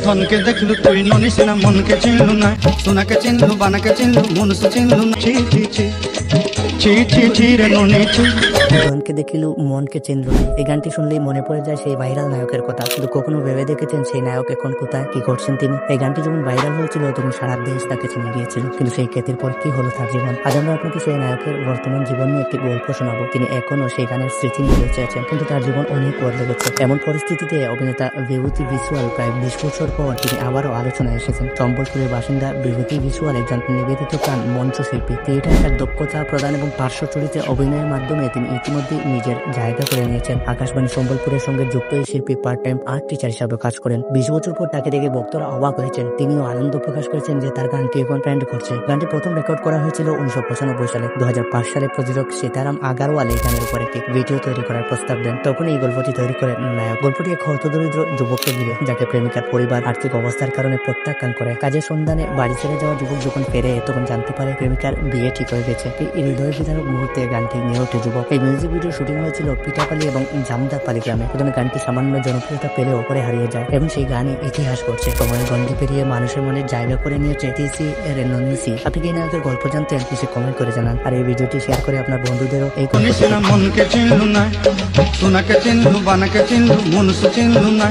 ধনকে দেখলু তুই ননিস না, মনকে চিনলু না, সোনাকে চিনলু, বানাকে চিনলু, মনুষ চিনলু না। ছি ছি ছি ছি ছি ছি রে ননি ছি। ধনকে দেখিলু মনকে চিনলু না। এই গানটি শুনলেই মনে পড়ে যায় সেই ভাইরাল নায়কের কথা। কিন্তু কখনো ভেবে দেখেছেন সেই নায়ক এখন কোথায়, কি করছেন তিনি? এই গানটি যখন ভাইরাল হয়েছিল তখন সারা দেশ তাকে চিনে গিয়েছিল, কিন্তু সেই খ্যাতির পর কি হলো তার জীবন? আজ আমরা আপনাকে সেই নায়কের বর্তমান জীবন নিয়ে একটি গল্প শোনাবো। তিনি এখনো সেই গানের স্মৃতি নিয়ে বেঁচে আছেন, কিন্তু তার জীবন অনেক বদলে গেছে। এমন পরিস্থিতিতে অভিনেতা বিভূতি ভিজুয়াল প্রায় 20 বছর পর তিনি আবারও আলোচনায় এসেছেন। সম্বলপুরের বাসিন্দা বিভূতি ভিজুয়াল একজন নিবেদিত প্রাণ মঞ্চশিল্পী। থিয়েটারের দক্ষতা প্রদান এবং পার্শ্ব চরিত্রে অভিনয়ের মাধ্যমে তিনি ইতিমধ্যে নিজের জায়গা করে নিয়েছেন। আকাশবাণী সম্বলপুরের সঙ্গে যুক্ত এই শিল্পী পার্ট টাইম আর্ট টিচার হিসাবে কাজ করেন। 20 বছর পর তাকে দেখে ভক্তরা অবাক হয়েছেন। তিনিও আনন্দ প্রকাশ করেছেন যে তার গানটি এখন ট্রেন্ড করছে। গানটি প্রথম রেকর্ড করা হয়েছিল 1995 সালে। 2005 সালে প্রযোজক সীতারাম আগারওয়াল এই গানের উপর একটি ভিডিও তৈরি করার প্রস্তাব দেন। তখন এই গল্পটি তৈরি করেন নায়ক। গল্পটি এক হতদরিদ্র যুবককে ঘিরে, যাকে প্রেমিকার পরিবার আর্থিক অবস্থার কারণে প্রত্যাখ্যান করে। কাজের সন্ধানে বাড়ি ছেড়ে যাওয়া যুবক যখন ফেরে, তখন জানতে পারে প্রেমিকার বিয়ে ঠিক হয়ে গেছে। এই হৃদয় বিদারক মুহূর্তে গানটি নিয়ে ওঠে যুবক। এই মিউজিক ভিডিও শুটিং হয়েছিল পিঠাপালি এবং জামদাপালি গ্রামে। প্রথমে গানটি সামান্য জনপ্রিয়তা পেলেও পরে হারিয়ে যায় এবং সেই গানই ইতিহাস করছে। সময়ের গণ্ডি পেরিয়ে মানুষের মনে জায়গা করে নিয়েছে টিসি এর ননিসি। আপনি কি নায়কের গল্প জানতেন? কিছু কমেন্ট করে জানান, আর এই ভিডিওটি শেয়ার করে আপনার বন্ধুদেরও এই মনকে চিনলু না, সোনাকে চিনলু, বানাকে চিনলু, মনুষ চিনলু না।